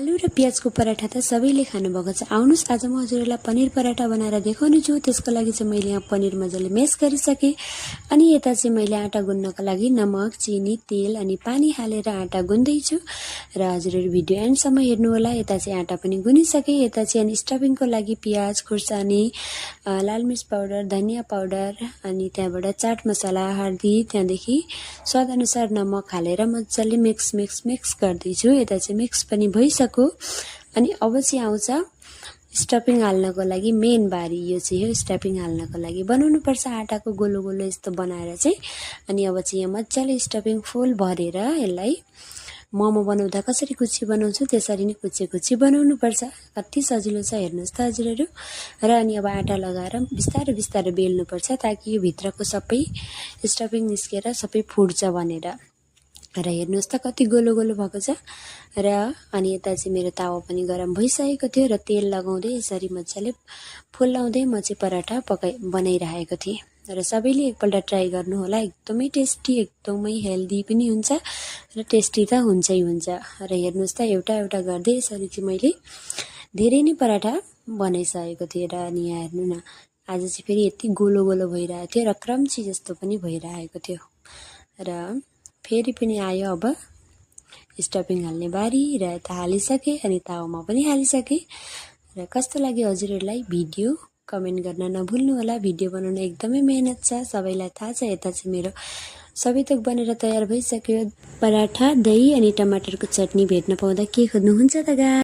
आलु र प्याजको पराठा त सबैले खानुभएको छ। आउनुस् आज म हजुरहरूलाई पनिर पराठा बनाएर देखाउने छु। त्यसको लागि चाहिँ मैले यहाँ पनिर मजाले मेस गरिसकेँ अनि यता चाहिँ मैले आटा गुन्नको लागि नमक, चिनी, तेल अनि पानी हालेर आटा गुन्दैछु र हजुरहरू भिडियो एन्डसम्म हेर्नु होला। यता चाहिँ आटा पनि गुनिसकेँ। यता चाहिँ अनि स्टफिङको लागि प्याज, खुर्सानी, लाल मिर्च पाउडर, धनिया पाउडर अनि त्यहाँबाट चाट मसला, हर्दी, त्यहाँदेखि स्वादअनुसार नमक हालेर मजाले मिक्स गर्दैछु। यता चाहिँ मिक्स पनि भइसक्यो अनि अब चाहिँ आउँछ स्टफिङ हाल्नको लागि मेन बारी। यो चाहिँ हो स्टफिङ हाल्नको लागि बनाउनु पर्छ आटाको गोलो गोलो यस्तो बनाएर चाहिँ। अनि अब चाहिँ यहाँ मजाले स्टफिङ फुल भरेर यसलाई मोमो बनाउँदा कसरी कुची बनाउँछु त्यसरी नै कुची बनाउनु पर्छ। कति सजिलो छ हेर्नुहोस् त हजुरहरू। र अनि अब आटा लगाएर बिस्तारै बेल्नु पर्छ ताकि यो भित्रको सबै स्टफिङ निस्केर सबै फुट्छ भनेर। र हेर्नुहोस् त कति गोलो गोलो भएको छ। र अनि यता चाहिँ मेरो तावा पनि गरम भइसकेको थियो र तेल लगाउँदै यसरी मजाले फुलाउँदै म चाहिँ पराठा बनाइरहेको थिएँ। र सबैले एकपल्ट ट्राई गर्नु होला। एकदमै टेस्टी, एकदमै हेल्दी पनि हुन्छ र टेस्टी त हुन्छै हुन्छ। र हेर्नुहोस् त एउटा गर्दै यसरी चाहिँ मैले धेरै नै पराठा बनाइसकेको थिएँ। र अनि यहाँ हेर्नु न आज चाहिँ फेरि यति गोलो गोलो भइरहेको थियो र क्रन्ची जस्तो पनि भइरहेको थियो। र फेरि पनि आयो अब स्टफिङ हाल्ने बारी र यता हालिसकेँ अनि तावामा पनि हालिसकेँ। र कस्तो लाग्यो हजुरहरूलाई भिडियो कमेन्ट गर्न नभुल्नु होला। भिडियो बनाउन एकदमै मेहनत छ, सबैलाई थाहा छ। यता चाहिँ मेरो सबै थोक बनेर तयार भइसक्यो। पराठा, दही अनि टमाटरको चटनी भेट्न पाउँदा के खोज्नुहुन्छ त गाइस।